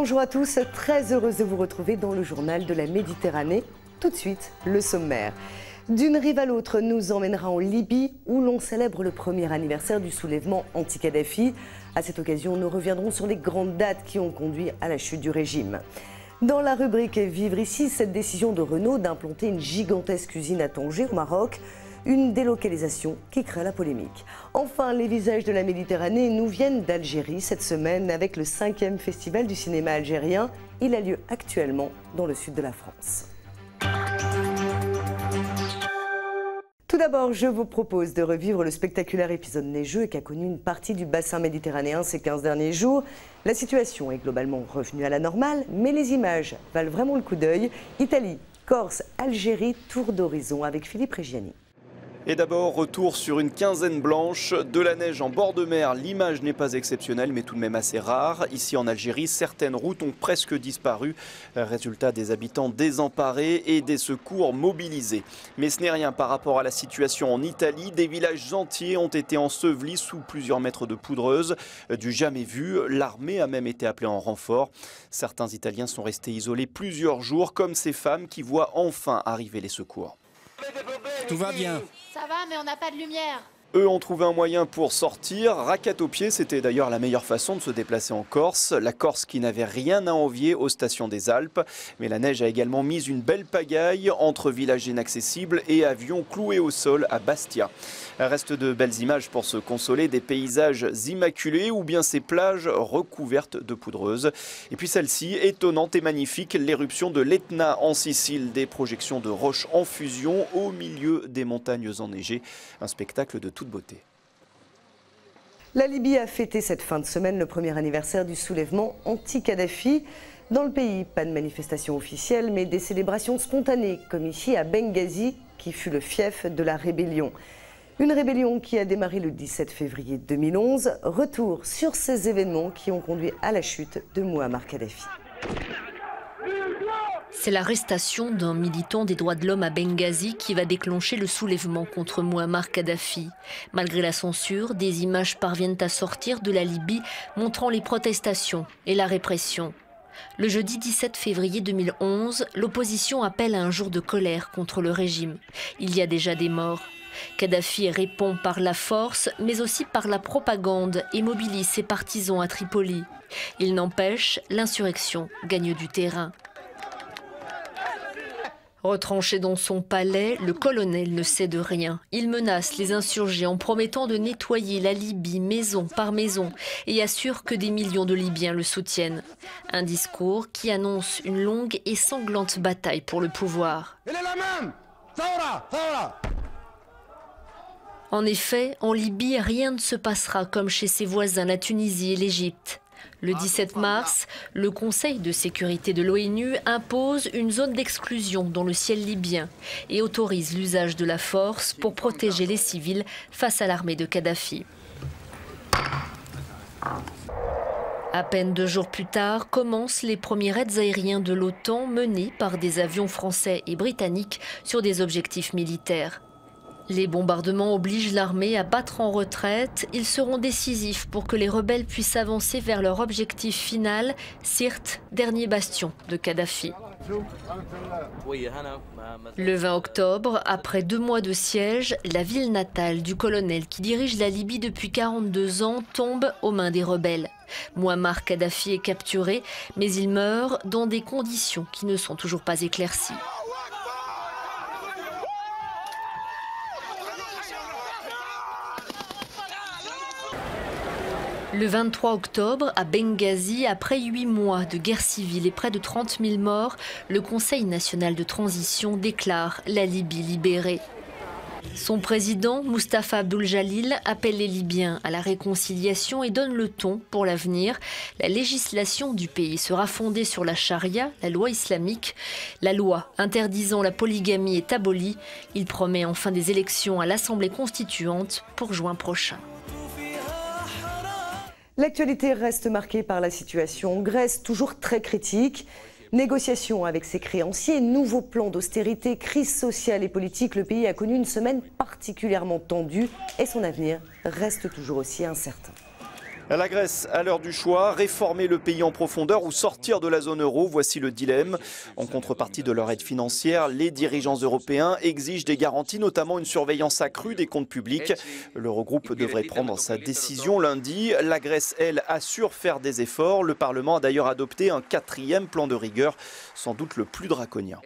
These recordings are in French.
Bonjour à tous, très heureuse de vous retrouver dans le journal de la Méditerranée. Tout de suite, le sommaire. D'une rive à l'autre, nous emmènera en Libye où l'on célèbre le premier anniversaire du soulèvement anti-Kadhafi. À cette occasion, nous reviendrons sur les grandes dates qui ont conduit à la chute du régime. Dans la rubrique Vivre ici, cette décision de Renault d'implanter une gigantesque usine à Tanger au Maroc, une délocalisation qui crée la polémique. Enfin, les visages de la Méditerranée nous viennent d'Algérie cette semaine avec le 5e festival du cinéma algérien. Il a lieu actuellement dans le sud de la France. Tout d'abord, je vous propose de revivre le spectaculaire épisode neigeux qu'a connu une partie du bassin méditerranéen ces 15 derniers jours. La situation est globalement revenue à la normale, mais les images valent vraiment le coup d'œil. Italie, Corse, Algérie, tour d'horizon avec Philippe Reggiani. Et d'abord, retour sur une quinzaine blanche, de la neige en bord de mer. L'image n'est pas exceptionnelle, mais tout de même assez rare. Ici en Algérie, certaines routes ont presque disparu. Résultat, des habitants désemparés et des secours mobilisés. Mais ce n'est rien par rapport à la situation en Italie. Des villages entiers ont été ensevelis sous plusieurs mètres de poudreuse. Du jamais vu, l'armée a même été appelée en renfort. Certains Italiens sont restés isolés plusieurs jours, comme ces femmes qui voient enfin arriver les secours. Tout va bien. Ça va, mais on n'a pas de lumière. Eux ont trouvé un moyen pour sortir. Raquette aux pieds, c'était d'ailleurs la meilleure façon de se déplacer en Corse. La Corse qui n'avait rien à envier aux stations des Alpes. Mais la neige a également mis une belle pagaille entre villages inaccessibles et avions cloués au sol à Bastia. Reste de belles images pour se consoler, des paysages immaculés ou bien ces plages recouvertes de poudreuse. Et puis celle-ci, étonnante et magnifique, l'éruption de l'Etna en Sicile. Des projections de roches en fusion au milieu des montagnes enneigées. Un spectacle de toute beauté. La Libye a fêté cette fin de semaine le premier anniversaire du soulèvement anti-Kadhafi. Dans le pays, pas de manifestation officielle, mais des célébrations spontanées, comme ici à Benghazi, qui fut le fief de la rébellion. Une rébellion qui a démarré le 17 février 2011. Retour sur ces événements qui ont conduit à la chute de Mouammar Kadhafi. C'est l'arrestation d'un militant des droits de l'homme à Benghazi qui va déclencher le soulèvement contre Mouammar Kadhafi. Malgré la censure, des images parviennent à sortir de la Libye montrant les protestations et la répression. Le jeudi 17 février 2011, l'opposition appelle à un jour de colère contre le régime. Il y a déjà des morts. Kadhafi répond par la force, mais aussi par la propagande et mobilise ses partisans à Tripoli. Il n'empêche, l'insurrection gagne du terrain. Retranché dans son palais, le colonel ne cède rien. Il menace les insurgés en promettant de nettoyer la Libye maison par maison et assure que des millions de Libyens le soutiennent. Un discours qui annonce une longue et sanglante bataille pour le pouvoir. En effet, en Libye, rien ne se passera comme chez ses voisins, la Tunisie et l'Égypte. Le 17 mars, le Conseil de sécurité de l'ONU impose une zone d'exclusion dans le ciel libyen et autorise l'usage de la force pour protéger les civils face à l'armée de Kadhafi. À peine 2 jours plus tard, commencent les premiers raids aériens de l'OTAN menés par des avions français et britanniques sur des objectifs militaires. Les bombardements obligent l'armée à battre en retraite. Ils seront décisifs pour que les rebelles puissent avancer vers leur objectif final, Sirte, dernier bastion de Kadhafi. Le 20 octobre, après 2 mois de siège, la ville natale du colonel qui dirige la Libye depuis 42 ans tombe aux mains des rebelles. Mouammar Kadhafi est capturé, mais il meurt dans des conditions qui ne sont toujours pas éclaircies. Le 23 octobre, à Benghazi, après 8 mois de guerre civile et près de 30 000 morts, le Conseil national de transition déclare la Libye libérée. Son président, Mustafa Abdul Jalil, appelle les Libyens à la réconciliation et donne le ton pour l'avenir. La législation du pays sera fondée sur la charia, la loi islamique. La loi interdisant la polygamie est abolie. Il promet enfin des élections à l'Assemblée constituante pour juin prochain. L'actualité reste marquée par la situation en Grèce, toujours très critique. Négociations avec ses créanciers, nouveaux plans d'austérité, crise sociale et politique, le pays a connu une semaine particulièrement tendue et son avenir reste toujours aussi incertain. La Grèce, à l'heure du choix, réformer le pays en profondeur ou sortir de la zone euro, voici le dilemme. En contrepartie de leur aide financière, les dirigeants européens exigent des garanties, notamment une surveillance accrue des comptes publics. L'Eurogroupe devrait prendre sa décision lundi. La Grèce, elle, assure faire des efforts. Le Parlement a d'ailleurs adopté un 4e plan de rigueur, sans doute le plus draconien.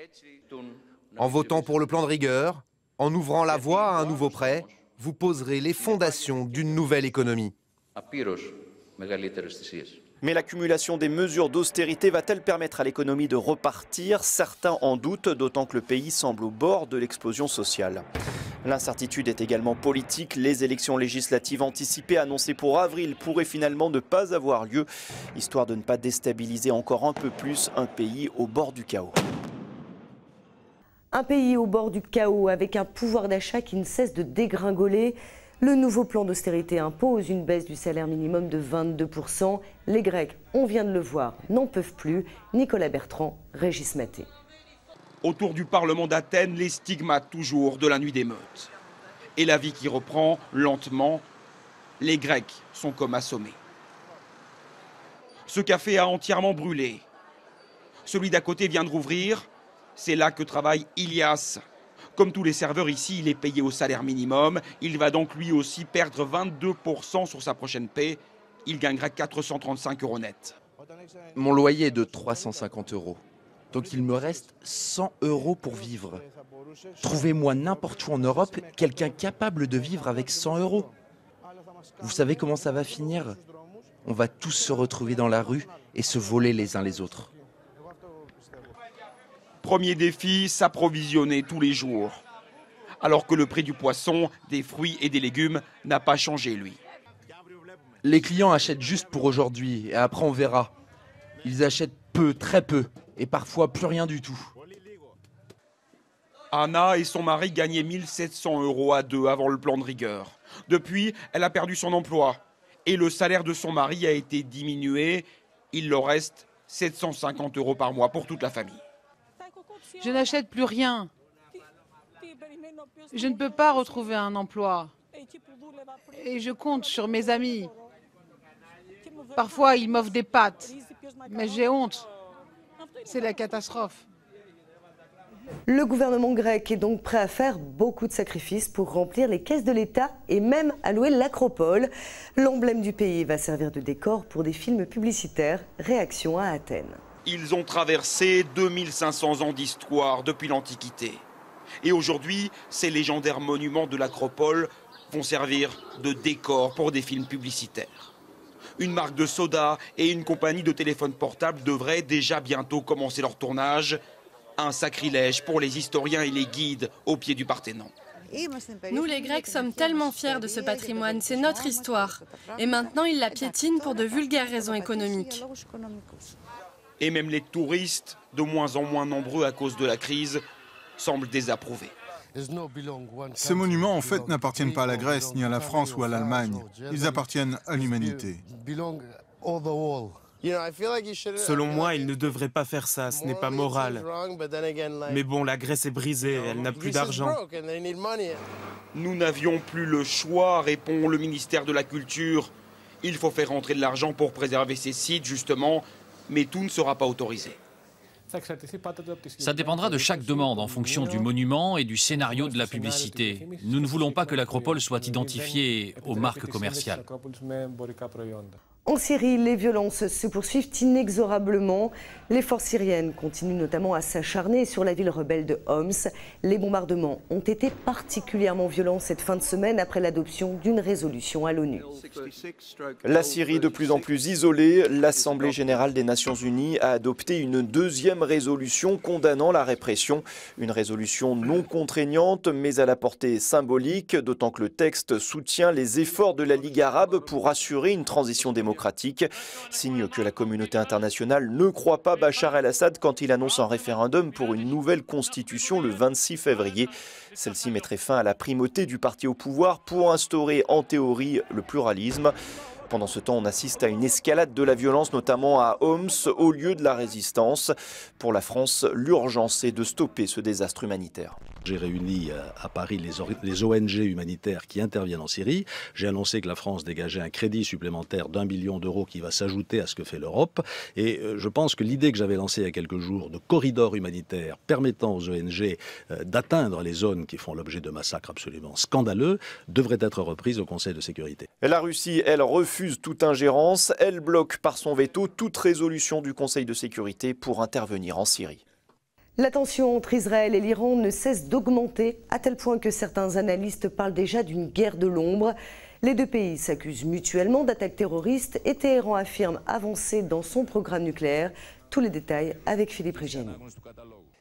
En votant pour le plan de rigueur, en ouvrant la voie à un nouveau prêt, vous poserez les fondations d'une nouvelle économie. Mais l'accumulation des mesures d'austérité va-t-elle permettre à l'économie de repartir? Certains en doutent, d'autant que le pays semble au bord de l'explosion sociale. L'incertitude est également politique. Les élections législatives anticipées annoncées pour avril pourraient finalement ne pas avoir lieu, histoire de ne pas déstabiliser encore un peu plus un pays au bord du chaos. Un pays au bord du chaos avec un pouvoir d'achat qui ne cesse de dégringoler. Le nouveau plan d'austérité impose une baisse du salaire minimum de 22%. Les Grecs, on vient de le voir, n'en peuvent plus. Nicolas Bertrand, Régis Maté. Autour du Parlement d'Athènes, les stigmates toujours de la nuit d'émeute. Et la vie qui reprend lentement. Les Grecs sont comme assommés. Ce café a entièrement brûlé. Celui d'à côté vient de rouvrir. C'est là que travaille Ilias. Comme tous les serveurs ici, il est payé au salaire minimum. Il va donc lui aussi perdre 22% sur sa prochaine paie. Il gagnera 435 € net. Mon loyer est de 350 €. Donc il me reste 100 € pour vivre. Trouvez-moi n'importe où en Europe quelqu'un capable de vivre avec 100 €. Vous savez comment ça va finir? On va tous se retrouver dans la rue et se voler les uns les autres. Premier défi, s'approvisionner tous les jours. Alors que le prix du poisson, des fruits et des légumes n'a pas changé, lui. Les clients achètent juste pour aujourd'hui et après on verra. Ils achètent peu, très peu et parfois plus rien du tout. Anna et son mari gagnaient 1700 € à deux avant le plan de rigueur. Depuis, elle a perdu son emploi et le salaire de son mari a été diminué. Il leur reste 750 € par mois pour toute la famille. Je n'achète plus rien. Je ne peux pas retrouver un emploi. Et je compte sur mes amis. Parfois, ils m'offrent des pâtes. Mais j'ai honte. C'est la catastrophe. Le gouvernement grec est donc prêt à faire beaucoup de sacrifices pour remplir les caisses de l'État et même à louer l'Acropole. L'emblème du pays va servir de décor pour des films publicitaires. Réaction à Athènes. Ils ont traversé 2500 ans d'histoire depuis l'Antiquité. Et aujourd'hui, ces légendaires monuments de l'Acropole vont servir de décor pour des films publicitaires. Une marque de soda et une compagnie de téléphones portables devraient déjà bientôt commencer leur tournage. Un sacrilège pour les historiens et les guides au pied du Parthénon. Nous les Grecs sommes tellement fiers de ce patrimoine, c'est notre histoire. Et maintenant ils la piétinent pour de vulgaires raisons économiques. Et même les touristes, de moins en moins nombreux à cause de la crise, semblent désapprouver. Ces monuments, en fait, n'appartiennent pas à la Grèce, ni à la France ou à l'Allemagne. Ils appartiennent à l'humanité. Selon moi, il ne devrait pas faire ça, ce n'est pas moral. Mais bon, la Grèce est brisée, elle n'a plus d'argent. Nous n'avions plus le choix, répond le ministère de la Culture. Il faut faire rentrer de l'argent pour préserver ces sites, justement, mais tout ne sera pas autorisé. Ça dépendra de chaque demande en fonction du monument et du scénario de la publicité. Nous ne voulons pas que l'Acropole soit identifiée aux marques commerciales. En Syrie, les violences se poursuivent inexorablement. Les forces syriennes continuent notamment à s'acharner sur la ville rebelle de Homs. Les bombardements ont été particulièrement violents cette fin de semaine après l'adoption d'une résolution à l'ONU. La Syrie de plus en plus isolée, l'Assemblée générale des Nations unies a adopté une deuxième résolution condamnant la répression. Une résolution non contraignante mais à la portée symbolique, d'autant que le texte soutient les efforts de la Ligue arabe pour assurer une transition démocratique. Signe que la communauté internationale ne croit pas Bachar el-Assad quand il annonce un référendum pour une nouvelle constitution le 26 février. Celle-ci mettrait fin à la primauté du parti au pouvoir pour instaurer en théorie le pluralisme. Pendant ce temps, on assiste à une escalade de la violence, notamment à Homs, au lieu de la résistance. Pour la France, l'urgence est de stopper ce désastre humanitaire. J'ai réuni à Paris les ONG humanitaires qui interviennent en Syrie. J'ai annoncé que la France dégageait un crédit supplémentaire d'1 billion d'euros qui va s'ajouter à ce que fait l'Europe. Et je pense que l'idée que j'avais lancée il y a quelques jours de corridors humanitaires permettant aux ONG d'atteindre les zones qui font l'objet de massacres absolument scandaleux devrait être reprise au Conseil de sécurité. La Russie, elle, refuse toute ingérence. Elle bloque par son veto toute résolution du Conseil de sécurité pour intervenir en Syrie. La tension entre Israël et l'Iran ne cesse d'augmenter, à tel point que certains analystes parlent déjà d'une guerre de l'ombre. Les deux pays s'accusent mutuellement d'attaques terroristes et Téhéran affirme avancer dans son programme nucléaire. Tous les détails avec Philippe Reggiani.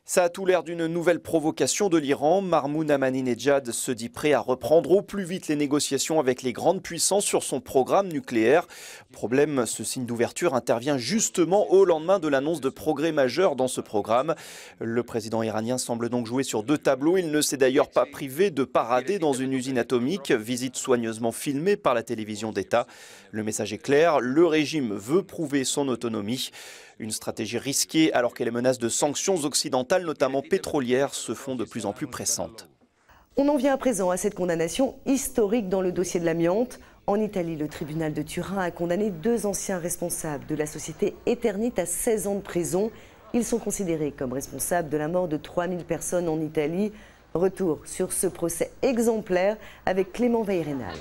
Ça a tout l'air d'une nouvelle provocation de l'Iran. Mahmoud Ahmadinejad se dit prêt à reprendre au plus vite les négociations avec les grandes puissances sur son programme nucléaire. Problème, ce signe d'ouverture intervient justement au lendemain de l'annonce de progrès majeurs dans ce programme. Le président iranien semble donc jouer sur deux tableaux. Il ne s'est d'ailleurs pas privé de parader dans une usine atomique, visite soigneusement filmée par la télévision d'État. Le message est clair, le régime veut prouver son autonomie. Une stratégie risquée alors que les menaces de sanctions occidentales, notamment pétrolières, se font de plus en plus pressantes. On en vient à présent à cette condamnation historique dans le dossier de l'amiante. En Italie, le tribunal de Turin a condamné 2 anciens responsables de la société Eternit à 16 ans de prison. Ils sont considérés comme responsables de la mort de 3000 personnes en Italie. Retour sur ce procès exemplaire avec Clément Veyrenal.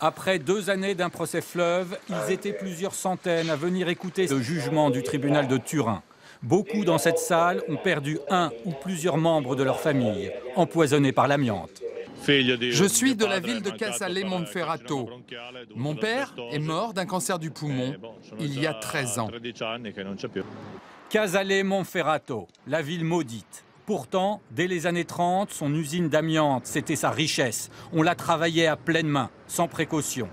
Après 2 années d'un procès fleuve, ils étaient plusieurs centaines à venir écouter le jugement du tribunal de Turin. Beaucoup dans cette salle ont perdu un ou plusieurs membres de leur famille, empoisonnés par l'amiante. Je suis de la ville de Casale Monferrato. Mon père est mort d'un cancer du poumon il y a 13 ans. Casale Monferrato, la ville maudite. Pourtant, dès les années 30, son usine d'amiante, c'était sa richesse. On la travaillait à pleine main, sans précaution.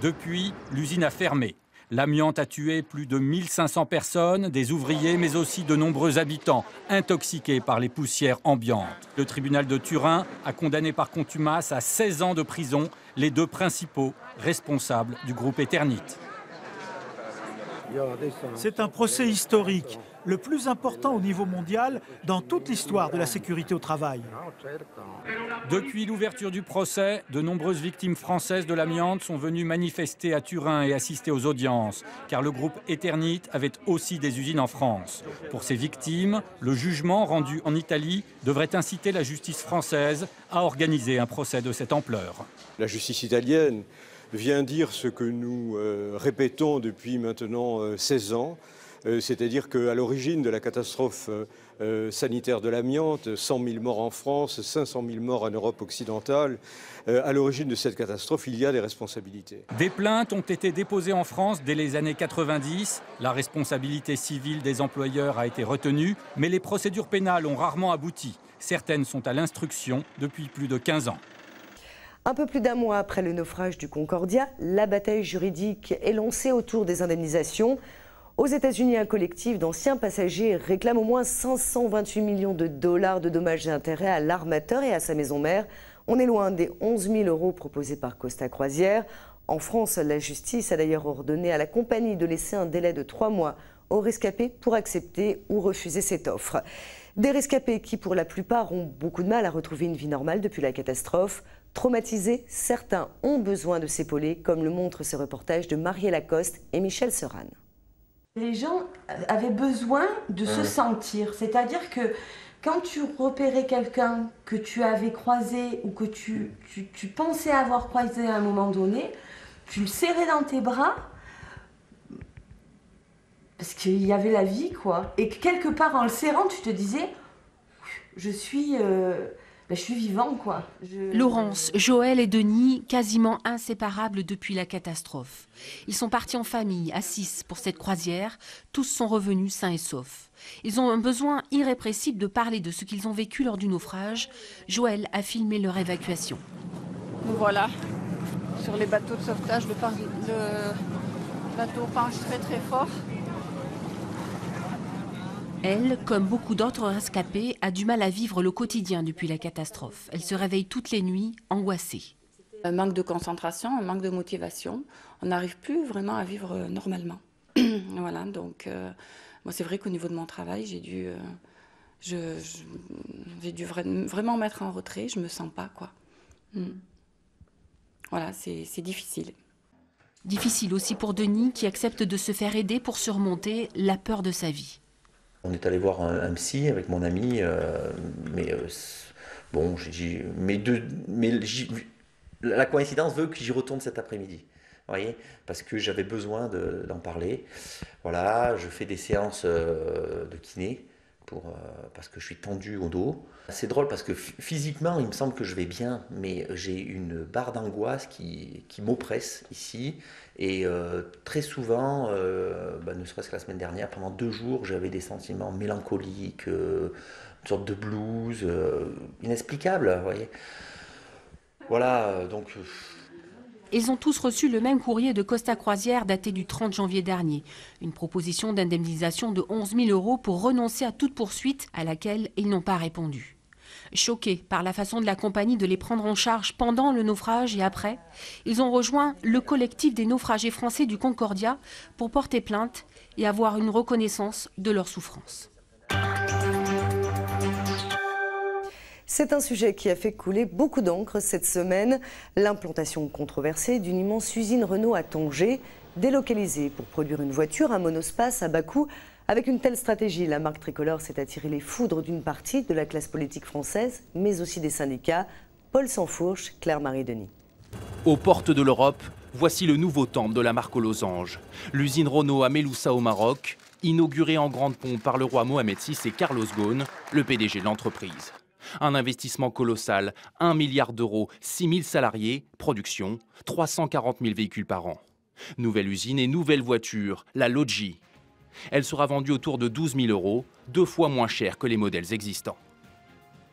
Depuis, l'usine a fermé. L'amiante a tué plus de 1500 personnes, des ouvriers, mais aussi de nombreux habitants, intoxiqués par les poussières ambiantes. Le tribunal de Turin a condamné par contumace à 16 ans de prison les 2 principaux responsables du groupe Eternit. C'est un procès historique, le plus important au niveau mondial dans toute l'histoire de la sécurité au travail. Depuis l'ouverture du procès, de nombreuses victimes françaises de l'amiante sont venues manifester à Turin et assister aux audiences, car le groupe Eternit avait aussi des usines en France. Pour ces victimes, le jugement rendu en Italie devrait inciter la justice française à organiser un procès de cette ampleur. La justice italienne vient dire ce que nous répétons depuis maintenant 16 ans, c'est-à-dire qu'à l'origine de la catastrophe sanitaire de l'amiante, 100 000 morts en France, 500 000 morts en Europe occidentale, à l'origine de cette catastrophe, il y a des responsabilités. Des plaintes ont été déposées en France dès les années 90. La responsabilité civile des employeurs a été retenue, mais les procédures pénales ont rarement abouti. Certaines sont à l'instruction depuis plus de 15 ans. Un peu plus d'1 mois après le naufrage du Concordia, la bataille juridique est lancée autour des indemnisations. Aux États-Unis, un collectif d'anciens passagers réclame au moins 528 millions de dollars de dommages et intérêts à l'armateur et à sa maison mère. On est loin des 11 000 € proposés par Costa Croisière. En France, la justice a d'ailleurs ordonné à la compagnie de laisser un délai de 3 mois aux rescapés pour accepter ou refuser cette offre. Des rescapés qui, pour la plupart, ont beaucoup de mal à retrouver une vie normale depuis la catastrophe. Traumatisés, certains ont besoin de s'épauler, comme le montrent ces reportages de Marielle Lacoste et Michel Seran. Les gens avaient besoin de se sentir, c'est-à-dire que quand tu repérais quelqu'un que tu avais croisé ou que tu pensais avoir croisé à un moment donné, tu le serrais dans tes bras parce qu'il y avait la vie, quoi. Et que quelque part, en le serrant, tu te disais « je suis vivant, quoi. » Laurence, Joël et Denis, quasiment inséparables depuis la catastrophe. Ils sont partis en famille, à 6, pour cette croisière. Tous sont revenus sains et saufs. Ils ont un besoin irrépressible de parler de ce qu'ils ont vécu lors du naufrage. Joël a filmé leur évacuation. Nous voilà sur les bateaux de sauvetage. Le bateau penche très très fort. Elle, comme beaucoup d'autres rescapés, a du mal à vivre le quotidien depuis la catastrophe. Elle se réveille toutes les nuits, angoissée. Un manque de concentration, un manque de motivation. On n'arrive plus vraiment à vivre normalement. Voilà, donc moi c'est vrai qu'au niveau de mon travail, j'ai dû vraiment mettre en retrait, je me sens pas quoi. Voilà, c'est difficile. Difficile aussi pour Denis qui accepte de se faire aider pour surmonter la peur de sa vie. On est allé voir un psy avec mon ami, bon, la coïncidence veut que j'y retourne cet après-midi. Vous voyez, parce que j'avais besoin d'en parler. Voilà, je fais des séances de kiné parce que je suis tendu au dos. C'est drôle parce que physiquement, il me semble que je vais bien, mais j'ai une barre d'angoisse qui m'oppresse ici. Et très souvent, ne serait-ce que la semaine dernière, pendant 2 jours, j'avais des sentiments mélancoliques, une sorte de blues, inexplicable, vous voyez. Voilà, donc... Ils ont tous reçu le même courrier de Costa Croisière daté du 30 janvier dernier. Une proposition d'indemnisation de 11 000 € pour renoncer à toute poursuite à laquelle ils n'ont pas répondu. Choqués par la façon de la compagnie de les prendre en charge pendant le naufrage et après, ils ont rejoint le collectif des naufragés français du Concordia pour porter plainte et avoir une reconnaissance de leur souffrance. C'est un sujet qui a fait couler beaucoup d'encre cette semaine. L'implantation controversée d'une immense usine Renault à Tanger, délocalisée pour produire une voiture à monospace à bas coût. Avec une telle stratégie, la marque tricolore s'est attirée les foudres d'une partie de la classe politique française, mais aussi des syndicats. Paul Sansfourche, Claire-Marie Denis. Aux portes de l'Europe, voici le nouveau temple de la marque aux losanges. L'usine Renault à Meloussa au Maroc, inaugurée en grande pompe par le roi Mohamed VI et Carlos Ghosn, le PDG de l'entreprise. Un investissement colossal, 1 milliard d'euros, 6 000 salariés, production, 340 000 véhicules par an. Nouvelle usine et nouvelle voiture, la Logi. Elle sera vendue autour de 12 000 €, 2 fois moins cher que les modèles existants.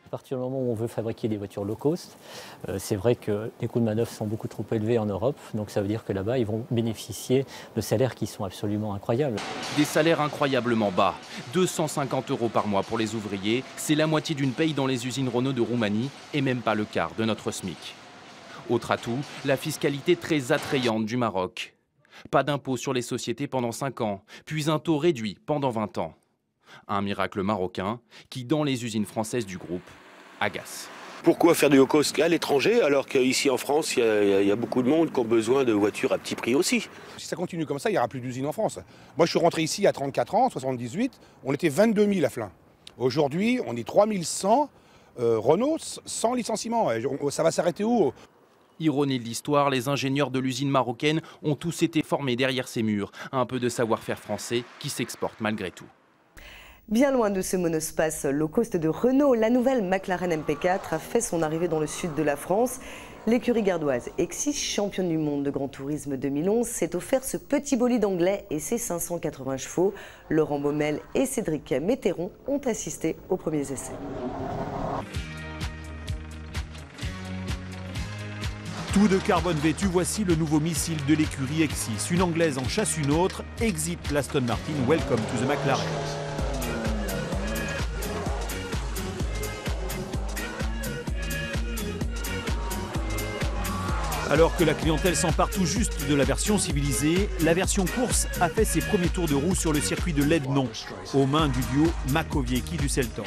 À partir du moment où on veut fabriquer des voitures low cost, c'est vrai que les coûts de manœuvre sont beaucoup trop élevés en Europe, donc ça veut dire que là-bas, ils vont bénéficier de salaires qui sont absolument incroyables. Des salaires incroyablement bas, 250 € par mois pour les ouvriers, c'est la moitié d'une paye dans les usines Renault de Roumanie et même pas le quart de notre SMIC. Autre atout, la fiscalité très attrayante du Maroc. Pas d'impôt sur les sociétés pendant 5 ans, puis un taux réduit pendant 20 ans. Un miracle marocain qui, dans les usines françaises du groupe, agace. Pourquoi faire du low cost à l'étranger alors qu'ici en France, il y a beaucoup de monde qui ont besoin de voitures à petit prix aussi? Si ça continue comme ça, il n'y aura plus d'usines en France. Moi, je suis rentré ici à 34 ans, 78, on était 22 000 à Flins. Aujourd'hui, on est 3100 Renault sans licenciement. Ça va s'arrêter où? Ironie de l'histoire, les ingénieurs de l'usine marocaine ont tous été formés derrière ces murs. Un peu de savoir-faire français qui s'exporte malgré tout. Bien loin de ce monospace low cost de Renault, la nouvelle McLaren MP4 a fait son arrivée dans le sud de la France. L'écurie gardoise, ex-championne du monde de grand tourisme 2011, s'est offert ce petit bolide anglais et ses 580 chevaux. Laurent Baumel et Cédric Météron ont assisté aux premiers essais. Tout de carbone vêtu, voici le nouveau missile de l'écurie X6. Une anglaise en chasse une autre, exit l'Aston Martin, welcome to the McLaren. Alors que la clientèle s'empare tout juste de la version civilisée, la version course a fait ses premiers tours de roue sur le circuit de Lebanon, aux mains du duo Makowiecki du Celtan.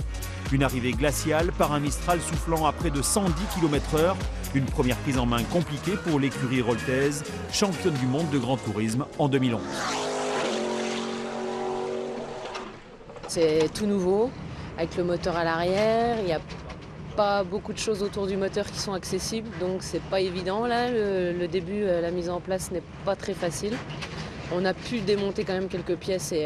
Une arrivée glaciale par un Mistral soufflant à près de 110 km/h. Une première prise en main compliquée pour l'écurie roltaise, championne du monde de grand tourisme en 2011. C'est tout nouveau, avec le moteur à l'arrière. Il n'y a pas beaucoup de choses autour du moteur qui sont accessibles, donc c'est pas évident. Là, le début, la mise en place n'est pas très facile. On a pu démonter quand même quelques pièces et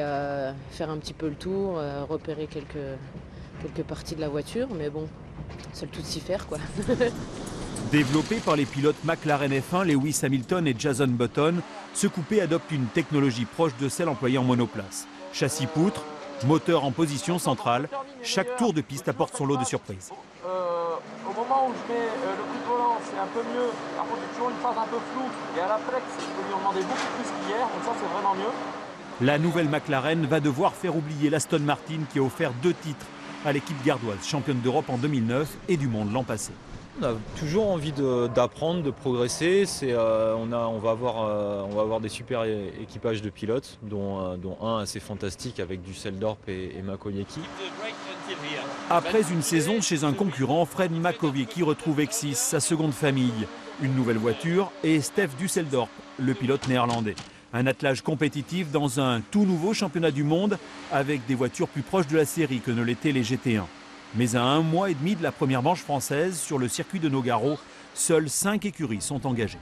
faire un petit peu le tour, repérer quelques parties de la voiture, mais bon, c'est le tout de s'y faire, quoi. Développé par les pilotes McLaren F1, Lewis Hamilton et Jason Button, ce coupé adopte une technologie proche de celle employée en monoplace. Châssis poutre, moteur en position centrale, chaque tour de piste apporte son lot de surprises. Au moment où je mets le coup de volant, c'est un peu mieux. Par contre, j'ai toujours une phase un peu floue. Et à la flex, je peux lui en demander beaucoup plus qu'hier, donc ça, c'est vraiment mieux. La nouvelle McLaren va devoir faire oublier l'Aston Martin qui a offert 2 titres à l'équipe gardoise, championne d'Europe en 2009 et du monde l'an passé. On a toujours envie d'apprendre, de progresser. On va avoir des super équipages de pilotes, dont un assez fantastique avec Düsseldorf et Makowiecki. Après une saison chez un concurrent, Fred Makowiecki retrouve Exis, sa seconde famille. Une nouvelle voiture et Stef Düsseldorf, le pilote néerlandais. Un attelage compétitif dans un tout nouveau championnat du monde avec des voitures plus proches de la série que ne l'étaient les GT1. Mais à 1 mois et demi de la première manche française, sur le circuit de Nogaro, seules 5 écuries sont engagées.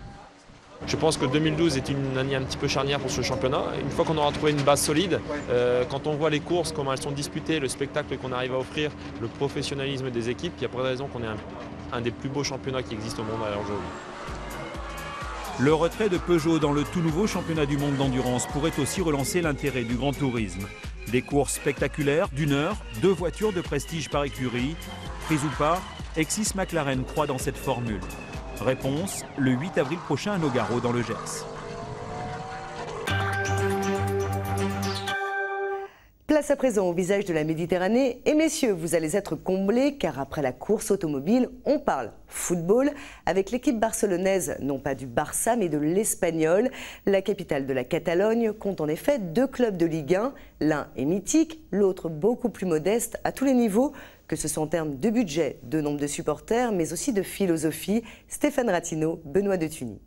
Je pense que 2012 est une année un petit peu charnière pour ce championnat. Une fois qu'on aura trouvé une base solide, quand on voit les courses, comment elles sont disputées, le spectacle qu'on arrive à offrir, le professionnalisme des équipes, il n'y a pas de raison qu'on ait un des plus beaux championnats qui existent au monde à l'heure d'aujourd'hui. Le retrait de Peugeot dans le tout nouveau championnat du monde d'endurance pourrait aussi relancer l'intérêt du grand tourisme. Des courses spectaculaires d'1 heure, 2 voitures de prestige par écurie. Prise ou pas, Exis McLaren croit dans cette formule. Réponse, le 8 avril prochain à Nogaro dans le Gers. Place à présent au visage de la Méditerranée. Et messieurs, vous allez être comblés car après la course automobile, on parle football avec l'équipe barcelonaise, non pas du Barça mais de l'Espagnol. La capitale de la Catalogne compte en effet 2 clubs de Ligue 1. L'un est mythique, l'autre beaucoup plus modeste à tous les niveaux, que ce soit en termes de budget, de nombre de supporters, mais aussi de philosophie. Stéphane Rattino, Benoît de Tunis.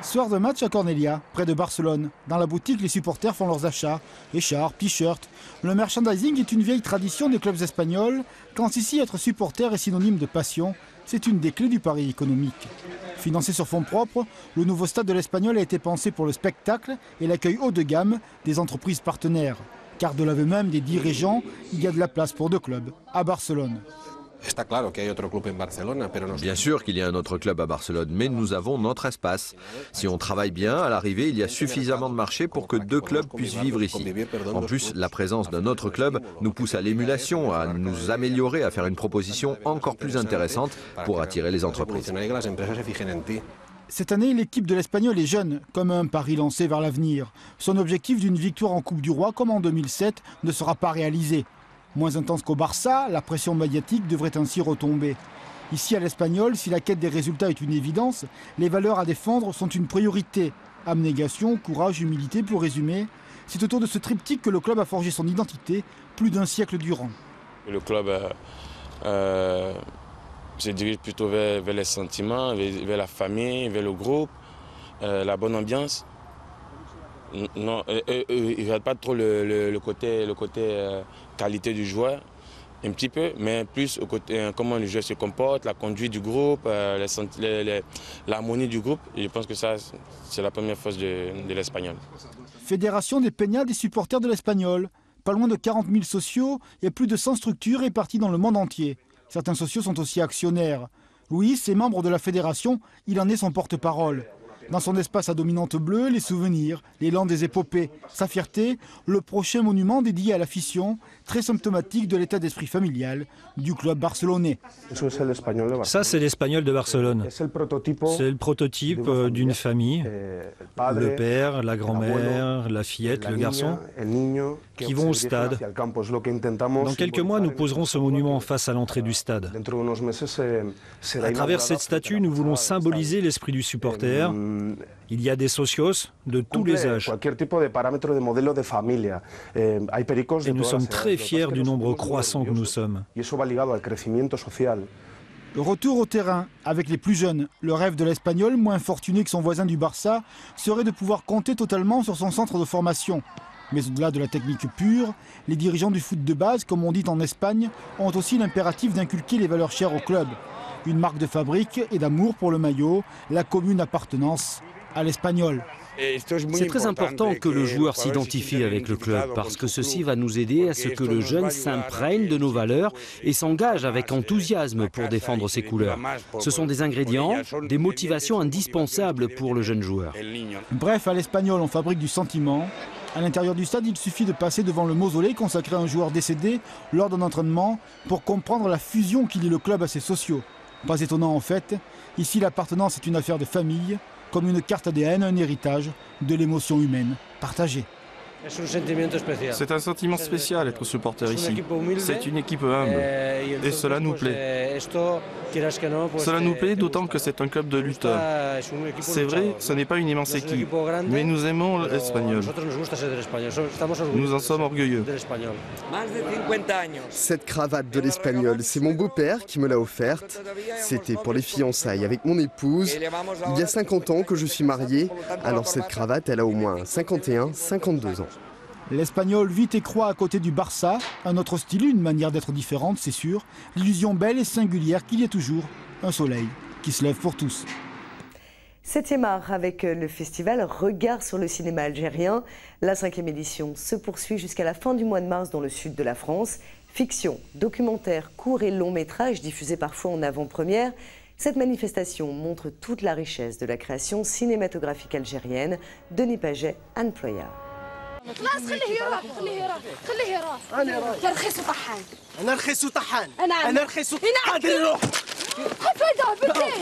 Soir de match à Cornelia, près de Barcelone. Dans la boutique, les supporters font leurs achats, écharpes, t-shirts. Le merchandising est une vieille tradition des clubs espagnols, quand ici être supporter est synonyme de passion. C'est une des clés du pari économique. Financé sur fonds propres, le nouveau stade de l'Espagnol a été pensé pour le spectacle et l'accueil haut de gamme des entreprises partenaires. Car de l'aveu même des dirigeants, il y a de la place pour 2 clubs à Barcelone. Bien sûr qu'il y a un autre club à Barcelone, mais nous avons notre espace. Si on travaille bien, à l'arrivée, il y a suffisamment de marché pour que 2 clubs puissent vivre ici. En plus, la présence d'un autre club nous pousse à l'émulation, à nous améliorer, à faire une proposition encore plus intéressante pour attirer les entreprises. Cette année, l'équipe de l'Espagnol est jeune, comme un pari lancé vers l'avenir. Son objectif d'une victoire en Coupe du Roi, comme en 2007, ne sera pas réalisé. Moins intense qu'au Barça, la pression médiatique devrait ainsi retomber. Ici à l'Espagnol, si la quête des résultats est une évidence, les valeurs à défendre sont une priorité. Abnégation, courage, humilité pour résumer. C'est autour de ce triptyque que le club a forgé son identité plus d'1 siècle durant. Le club se dirige plutôt vers les sentiments, vers la famille, vers le groupe, la bonne ambiance. Non, il ne regarde pas trop le côté qualité du joueur, un petit peu, mais plus au côté comment le joueur se comporte, la conduite du groupe, l'harmonie du groupe. Et je pense que ça, c'est la première force de l'Espagnol. Fédération des Peñas des supporters de l'Espagnol. Pas loin de 40 000 sociaux et plus de 100 structures réparties dans le monde entier. Certains sociaux sont aussi actionnaires. Luis est membre de la fédération, il en est son porte-parole. Dans son espace à dominante bleue, les souvenirs, l'élan des épopées, sa fierté, le prochain monument dédié à la fission, très symptomatique de l'état d'esprit familial du club barcelonais. Ça, c'est l'Espagnol de Barcelone. C'est le prototype d'une famille. Le père, la grand-mère, la fillette, le garçon, qui vont au stade. Dans quelques mois, nous poserons ce monument face à l'entrée du stade. À travers cette statue, nous voulons symboliser l'esprit du supporter. Il y a des socios de tous les âges. Et nous sommes très fiers du nombre croissant que nous sommes. Le retour au terrain avec les plus jeunes. Le rêve de l'Espagnol, moins fortuné que son voisin du Barça, serait de pouvoir compter totalement sur son centre de formation. Mais au-delà de la technique pure, les dirigeants du foot de base, comme on dit en Espagne, ont aussi l'impératif d'inculquer les valeurs chères au club. Une marque de fabrique et d'amour pour le maillot, la commune appartenance à l'Espagnol. C'est très important que le joueur s'identifie avec le club parce que ceci va nous aider à ce que le jeune s'imprègne de nos valeurs et s'engage avec enthousiasme pour défendre ses couleurs. Ce sont des ingrédients, des motivations indispensables pour le jeune joueur. Bref, à l'Espagnol, on fabrique du sentiment. À l'intérieur du stade, il suffit de passer devant le mausolée consacré à un joueur décédé lors d'un entraînement pour comprendre la fusion qui lie le club à ses sociaux. Pas étonnant en fait, ici l'appartenance est une affaire de famille, comme une carte ADN, un héritage de l'émotion humaine partagée. C'est un sentiment spécial être supporter ici. C'est une équipe humble et cela nous plaît. Cela nous plaît d'autant que c'est un club de lutteurs. C'est vrai, ce n'est pas une immense équipe, mais nous aimons l'Espagnol. Nous en sommes orgueilleux. Cette cravate de l'Espagnol, c'est mon beau-père qui me l'a offerte. C'était pour les fiançailles avec mon épouse. Il y a 50 ans que je suis marié, alors cette cravate, elle a au moins 51, 52 ans. L'Espagnol vit et croît à côté du Barça, un autre style, une manière d'être différente, c'est sûr. L'illusion belle et singulière qu'il y a toujours un soleil qui se lève pour tous. 7e art avec le festival Regard sur le cinéma algérien. La 5e édition se poursuit jusqu'à la fin du mois de mars dans le sud de la France. Fiction, documentaires, courts et longs métrages diffusés parfois en avant-première. Cette manifestation montre toute la richesse de la création cinématographique algérienne. Denis Paget, Anne Ployard. خلاص خليه يروح خليه يروح خليه يروح انا رخيص وطحان انا رخيص وطحان انا رخيص قادر يروح حفيظه بدي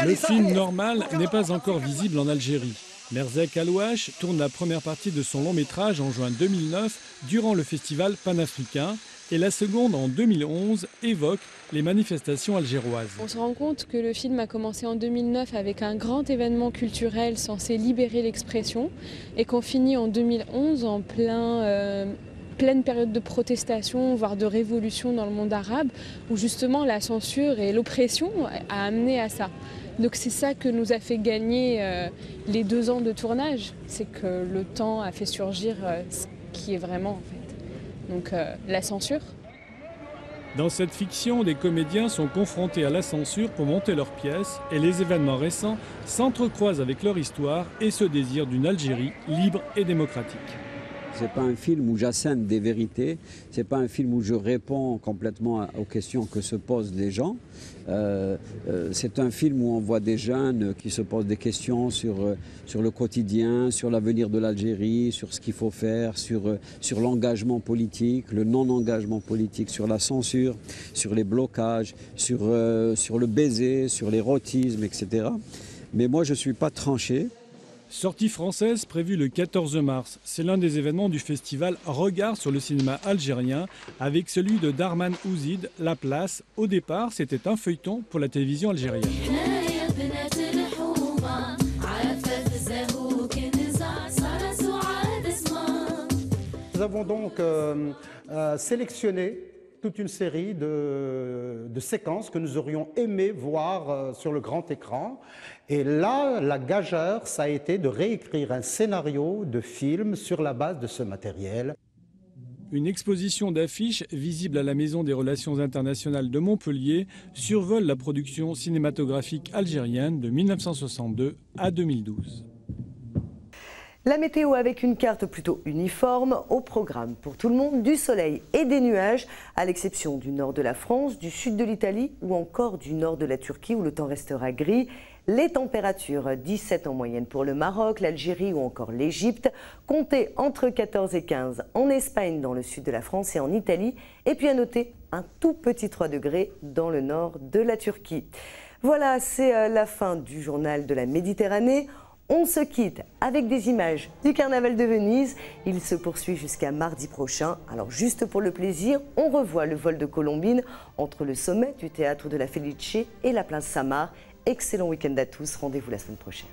Le film Normal n'est pas encore visible en Algérie. Merzek Alouache tourne la première partie de son long métrage en juin 2009 durant le festival panafricain et la seconde en 2011 évoque les manifestations algéroises. On se rend compte que le film a commencé en 2009 avec un grand événement culturel censé libérer l'expression et qu'on finit en 2011 en pleine période de protestation, voire de révolution dans le monde arabe, où justement la censure et l'oppression a amené à ça. Donc c'est ça que nous a fait gagner les 2 ans de tournage, c'est que le temps a fait surgir ce qui est vraiment en fait. Donc la censure. Dans cette fiction, des comédiens sont confrontés à la censure pour monter leurs pièces et les événements récents s'entrecroisent avec leur histoire et ce désir d'une Algérie libre et démocratique. C'est pas un film où j'assène des vérités, c'est pas un film où je réponds complètement aux questions que se posent les gens. C'est un film où on voit des jeunes qui se posent des questions sur le quotidien, sur l'avenir de l'Algérie, sur ce qu'il faut faire, sur l'engagement politique, le non-engagement politique, sur la censure, sur les blocages, sur le baiser, sur l'érotisme, etc. Mais moi, je ne suis pas tranché. Sortie française prévue le 14 mars. C'est l'un des événements du festival Regard sur le cinéma algérien avec celui de Darman Ouzid, La Place. Au départ, c'était un feuilleton pour la télévision algérienne. Nous avons donc sélectionné toute une série de séquences que nous aurions aimé voir sur le grand écran. Et là, la gageure, ça a été de réécrire un scénario de film sur la base de ce matériel. Une exposition d'affiches visible à la Maison des Relations Internationales de Montpellier survole la production cinématographique algérienne de 1962 à 2012. La météo avec une carte plutôt uniforme, au programme pour tout le monde, du soleil et des nuages, à l'exception du nord de la France, du sud de l'Italie ou encore du nord de la Turquie où le temps restera gris. Les températures, 17 en moyenne pour le Maroc, l'Algérie ou encore l'Égypte, comptez entre 14 et 15 en Espagne, dans le sud de la France et en Italie, et puis à noter un tout petit 3 degrés dans le nord de la Turquie. Voilà, c'est la fin du journal de la Méditerranée. On se quitte avec des images du carnaval de Venise. Il se poursuit jusqu'à mardi prochain. Alors juste pour le plaisir, on revoit le vol de Colombine entre le sommet du théâtre de la Felice et la place Samar. Excellent week-end à tous. Rendez-vous la semaine prochaine.